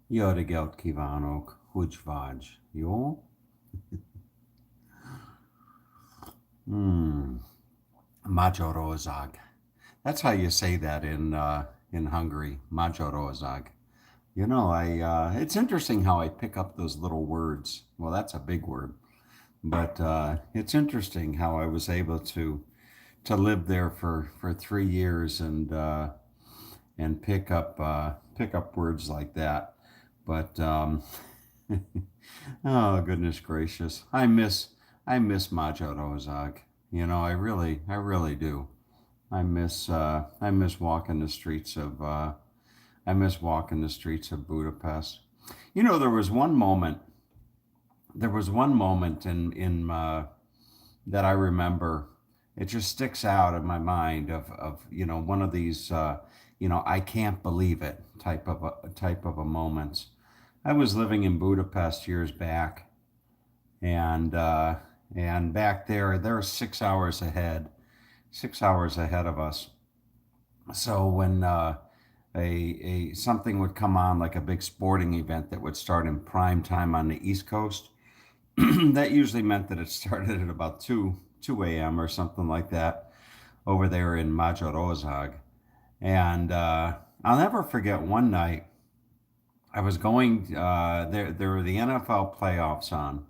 Jó reggelt kívánok, hogy vagy? Jó? Hmm. Magyarország. That's how you say that in Hungary. Magyarország. You know, it's interesting how I pick up those little words. Well, that's a big word, but it's interesting how I was able to live there for 3 years and pick up words like that. But oh goodness gracious, I miss Majo Rozag. You know, I really do. I miss walking the streets of I miss walking the streets of Budapest. You know, there was one moment in that I remember. It just sticks out in my mind of you know one of these you know I can't believe it type of a moments. I was living in Budapest years back, and uh, and back there they're 6 hours ahead, 6 hours ahead of us. So when a something would come on like a big sporting event that would start in prime time on the East Coast, that usually meant that it started at about 2 a.m. or something like that over there in Magyarország. And I'll never forget one night I was going there were the NFL playoffs on,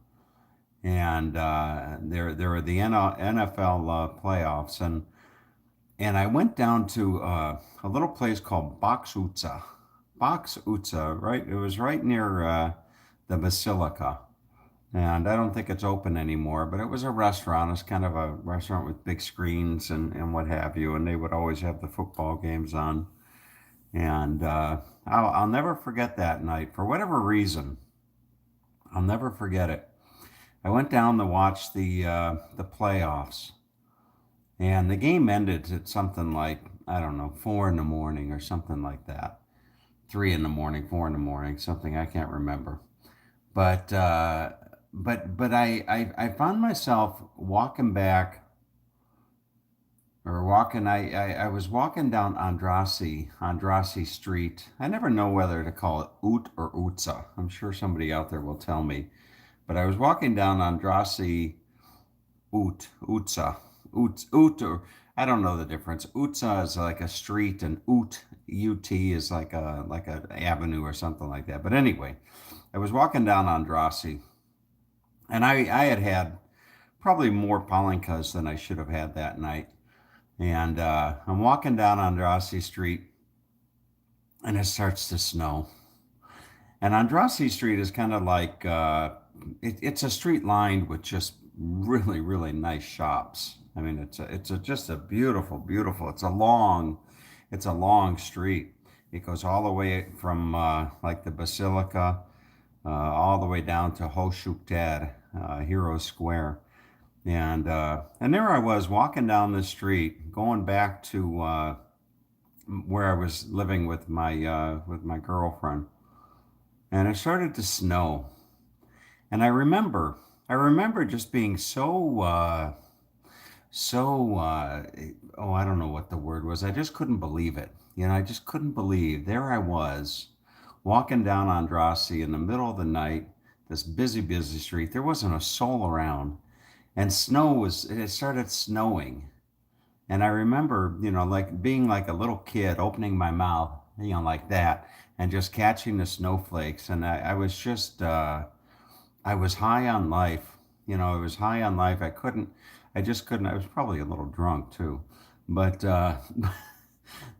and there were the NFL playoffs, and I went down to a little place called Box Utza, right? It was right near the Basilica, and I don't think it's open anymore. But it was a restaurant. It's kind of a restaurant with big screens and what have you, and they would always have the football games on. And I'll never forget that night for whatever reason. I'll never forget it. I went down to watch the playoffs, and the game ended at something like I don't know 4 in the morning or something like that. 3 in the morning, 4 in the morning, something I can't remember. But I found myself walking back or walking. I was walking down Andrassy Street. I never know whether to call it Ut or Utsa. I'm sure somebody out there will tell me. But I was walking down Andrassy Utsa, or I don't know the difference. Utsa is like a street, and Ut is like a avenue or something like that. But anyway, I was walking down Andrassy, and I had had probably more palinkas than I should have had that night. And I'm walking down Andrassy Street, and it starts to snow. And Andrassy Street is kind of like it's a street lined with just really nice shops. I mean, just a beautiful. It's a long street. It goes all the way from like the Basilica, all the way down to Hoshukter, Hero Square, and there I was walking down the street, going back to where I was living with my girlfriend, and it started to snow. And I remember just being so oh, I don't know what the word was. I just couldn't believe it. You know, I just couldn't believe. There I was, walking down Andrassy in the middle of the night, this busy street. There wasn't a soul around, and it started snowing. And I remember, you know, like being like a little kid, opening my mouth, you know, like that, and just catching the snowflakes. And I was just, I was high on life. You know, I was high on life. I just couldn't, I was probably a little drunk too. But,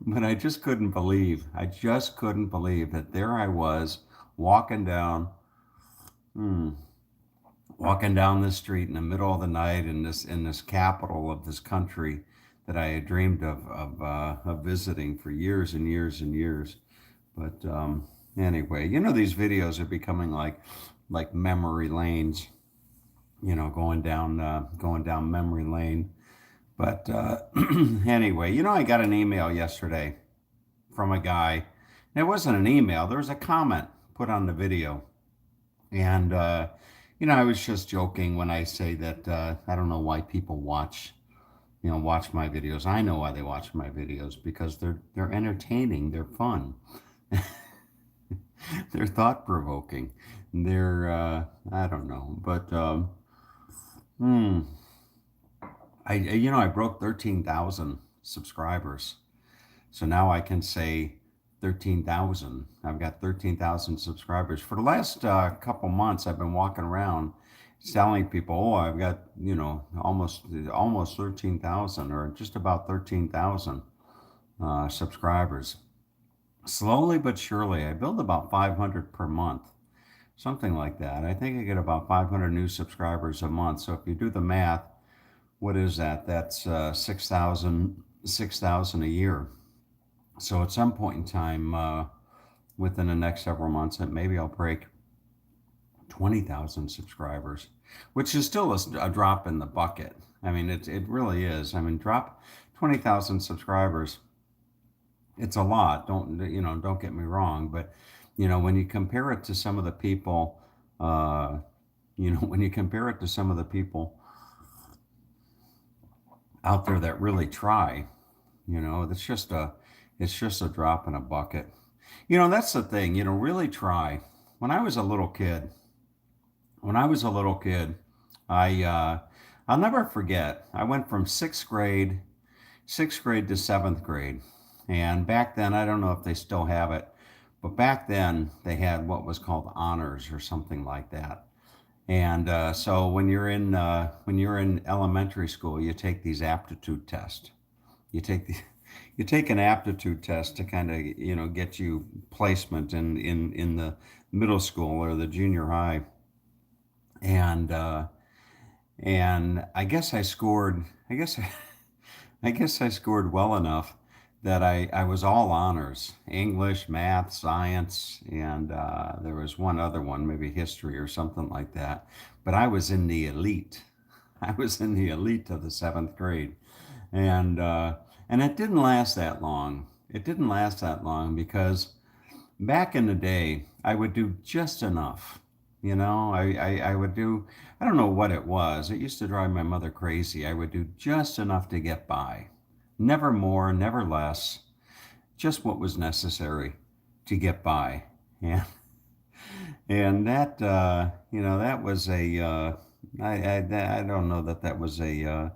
but I just couldn't believe that there I was walking down, hmm, walking down the street in the middle of the night in this capital of this country that I had dreamed of visiting for years and years and years. But anyway, you know these videos are becoming like memory lanes. You know, going down memory lane. But anyway, you know, I got an email yesterday from a guy. It wasn't an email. There was a comment put on the video, and you know, I was just joking when I say that I don't know why people watch my videos. I know why they watch my videos because they're entertaining, they're fun. They're thought provoking. They're I don't know, but hmm, I broke 13,000 subscribers. So now I can say 13,000. I've got 13,000 subscribers. For the last couple months, I've been walking around telling people, "Oh, I've got, almost 13,000 or just about 13,000 subscribers." Slowly but surely, I build about 500 per month, something like that. I think I get about 500 new subscribers a month. So if you do the math, what is that? That's 6,000 a year. So at some point in time, within the next several months, that maybe I'll break 20,000 subscribers, which is still a drop in the bucket. I mean, it really is. I mean, drop 20,000 subscribers. It's a lot. Don't get me wrong, but when you compare it to some of the people, uh, when you compare it to some of the people out there that really try, it's just a drop in a bucket. That's the thing, really try. When I was a little kid, when I was a little kid, I'll never forget. I went from sixth grade to seventh grade. And back then, I don't know if they still have it, but back then they had what was called honors or something like that. And so when you're in elementary school, you take these aptitude tests. You take the, you take an aptitude test to kind of get you placement in the middle school or the junior high. And I guess I scored. I scored well enough that I was all honors: English, math, science, and there was one other one, maybe history or something like that. But I was in the elite. I was in the elite of the seventh grade, and it didn't last that long. It didn't last that long because back in the day, I would do just enough. I would do, I don't know what it was. It used to drive my mother crazy. I would do just enough to get by. Never more, never less, just what was necessary to get by. And that was I don't know that that was a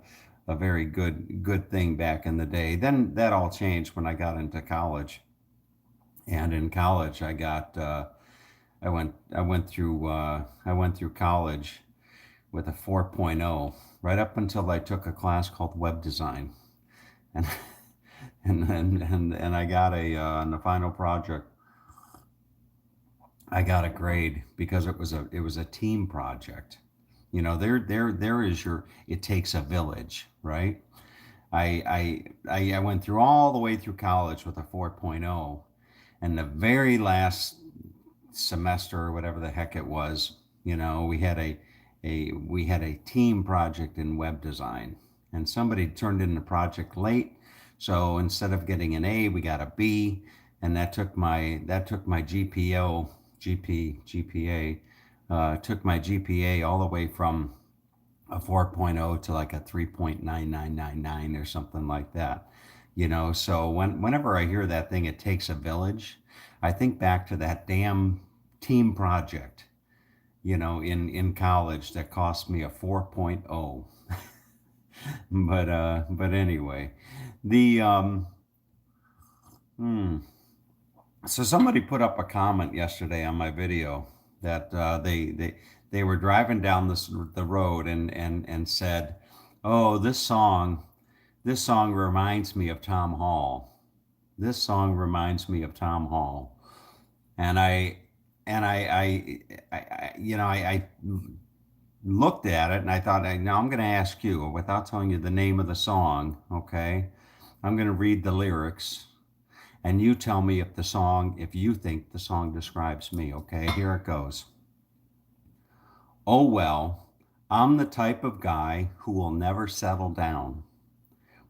very good thing back in the day. Then that all changed when I got into college. And in college, I went through college with a 4.0 right up until I took a class called web design, and and I got on the final project, I got a grade because it was a team project. There is your, it takes a village, right? I went through all the way through college with a 4.0, and the very last semester or whatever the heck it was, we had a team project in web design, and somebody turned in the project late. So instead of getting an A, we got a B, and that took my GPA, took my GPA all the way from a 4.0 to like a 3.9999 or something like that. So whenever I hear that thing, it takes a village, I think back to that damn team project, in college that cost me a 4.0. But anyway, the hmm. So somebody put up a comment yesterday on my video that they were driving down the road and said, "Oh, this song reminds me of Tom Hall. This song reminds me of Tom Hall." And I looked at it and I thought, now I'm going to ask you, without telling you the name of the song, okay? I'm going to read the lyrics, and you tell me if you think the song describes me, okay? Here it goes. Oh, well, I'm the type of guy who will never settle down.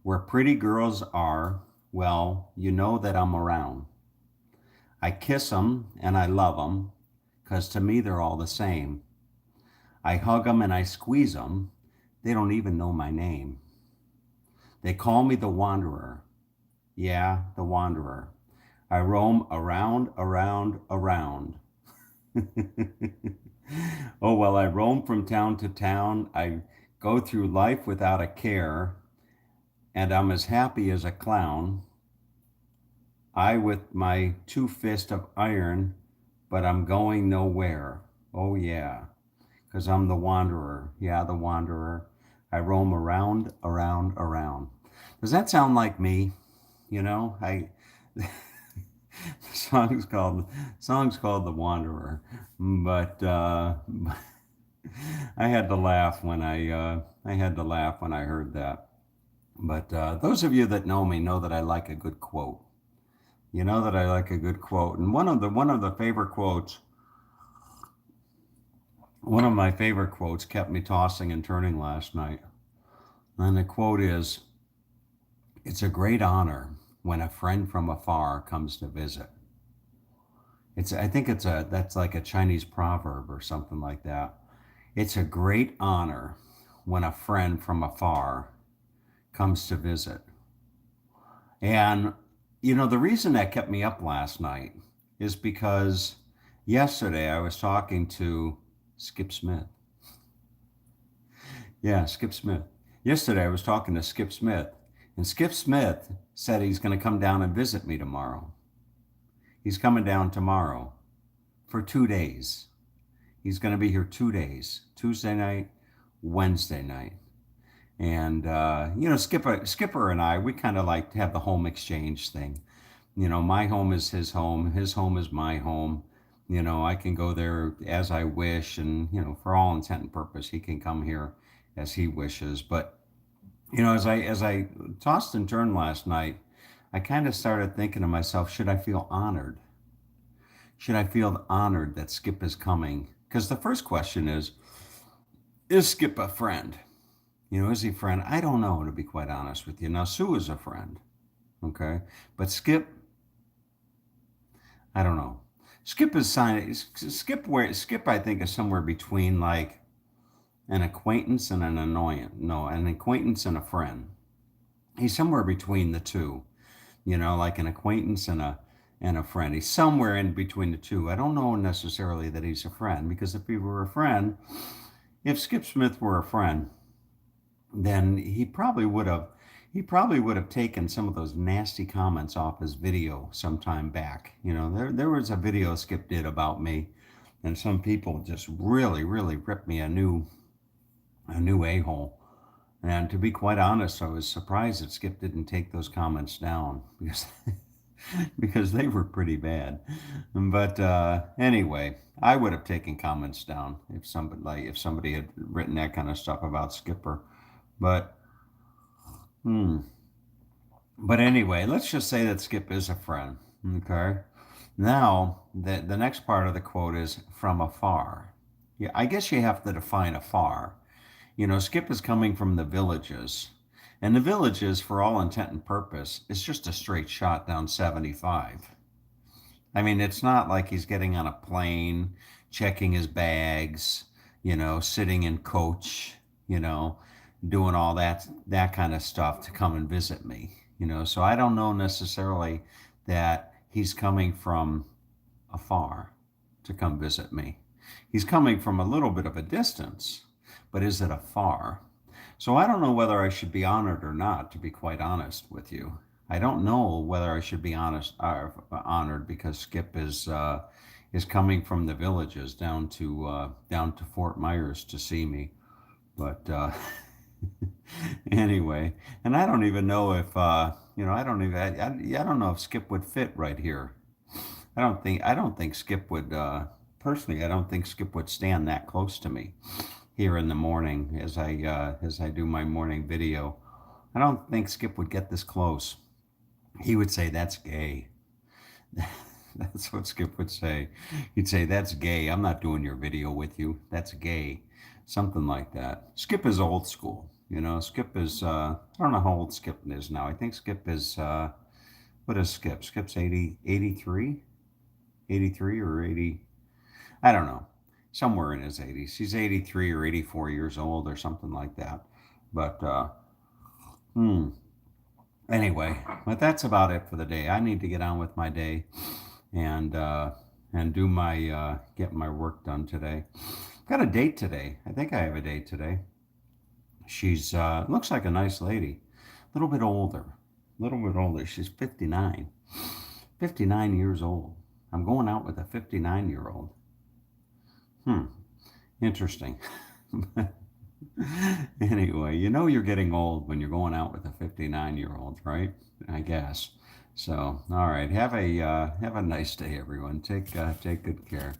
Where pretty girls are, well, you know that I'm around. I kiss 'em and I love 'em, 'cause to me they're all the same. I hug 'em and I squeeze 'em, they don't even know my name. They call me the Wanderer. Yeah, the Wanderer. I roam around, around, around. Oh, well, I roam from town to town. I go through life without a care, and I'm as happy as a clown. I with my two fists of iron, but I'm going nowhere. Oh, yeah, because I'm the wanderer. Yeah, the wanderer. I roam around, around, around. Does that sound like me? You know, the song's called The Wanderer, but I had to laugh when I heard that. But those of you that know me know that I like a good quote. You know that I like a good quote, and one of the favorite quotes, one of my favorite quotes kept me tossing and turning last night. And the quote is, "It's a great honor when a friend from afar comes to visit." I think that's like a Chinese proverb or something like that. It's a great honor when a friend from afar comes to visit. And, the reason that kept me up last night is because yesterday I was talking to Skip Smith. Yeah, Skip Smith. Yesterday I was talking to Skip Smith, and Skip Smith said he's going to come down and visit me tomorrow. He's coming down tomorrow for 2 days. He's going to be here 2 days, Tuesday night, Wednesday night. And, Skipper and I, we kind of like to have the home exchange thing. My home is his home is my home. I can go there as I wish. And, for all intent and purpose, he can come here as he wishes. But, as I tossed and turned last night, I kind of started thinking to myself, should I feel honored? Should I feel honored that Skip is coming? Because the first question is Skip a friend? Is he a friend? I don't know, to be quite honest with you. Now, Sue is a friend, okay? But Skip, I don't know. Skip, I think, is somewhere between like an acquaintance and an annoyance. No, an acquaintance and a friend. He's somewhere between the two, like an acquaintance and a friend. He's somewhere in between the two. I don't know necessarily that he's a friend, because if Skip Smith were a friend, then he probably would have taken some of those nasty comments off his video some time back. There was a video Skip did about me, and some people just really, really ripped me a new a-hole. And to be quite honest, I was surprised that Skip didn't take those comments down, because because they were pretty bad. But anyway, I would have taken comments down if somebody had written that kind of stuff about Skipper. But hmm. But anyway, let's just say that Skip is a friend. Okay. Now, the next part of the quote is from afar. Yeah, I guess you have to define afar. Skip is coming from the villages. And the villages, for all intent and purpose, is just a straight shot down 75. I mean, it's not like he's getting on a plane, checking his bags, sitting in coach, you know, doing all that kind of stuff to come and visit me. So I don't know necessarily that he's coming from afar to come visit me. He's coming from a little bit of a distance, but is it afar? So I don't know whether I should be honored or not, to be quite honest with you. I don't know whether I should be honored, because Skip is coming from the villages down to Fort Myers to see me. But anyway, and I don't even know if I don't know if Skip would fit right here. I don't think Skip would personally. I don't think Skip would stand that close to me here in the morning as I do my morning video. I don't think Skip would get this close. He would say, "That's gay." That's what Skip would say. He'd say, "That's gay. I'm not doing your video with you. That's gay." Something like that. Skip is old school. Skip is, I don't know how old Skip is now. I think Skip is, what is Skip? Skip's 80, 83, 83 or 80. I don't know. Somewhere in his 80s. He's 83 or 84 years old or something like that. But, hmm. Anyway, but that's about it for the day. I need to get on with my day and do my get my work done today. Got a date today. I think I have a date today. She's looks like a nice lady, a little bit older, a little bit older. She's 59, 59 years old. I'm going out with a 59-year-old. Hmm, interesting. Anyway, you know you're getting old when you're going out with a 59-year-old, right? I guess. So, all right. Have a nice day, everyone. Take good care.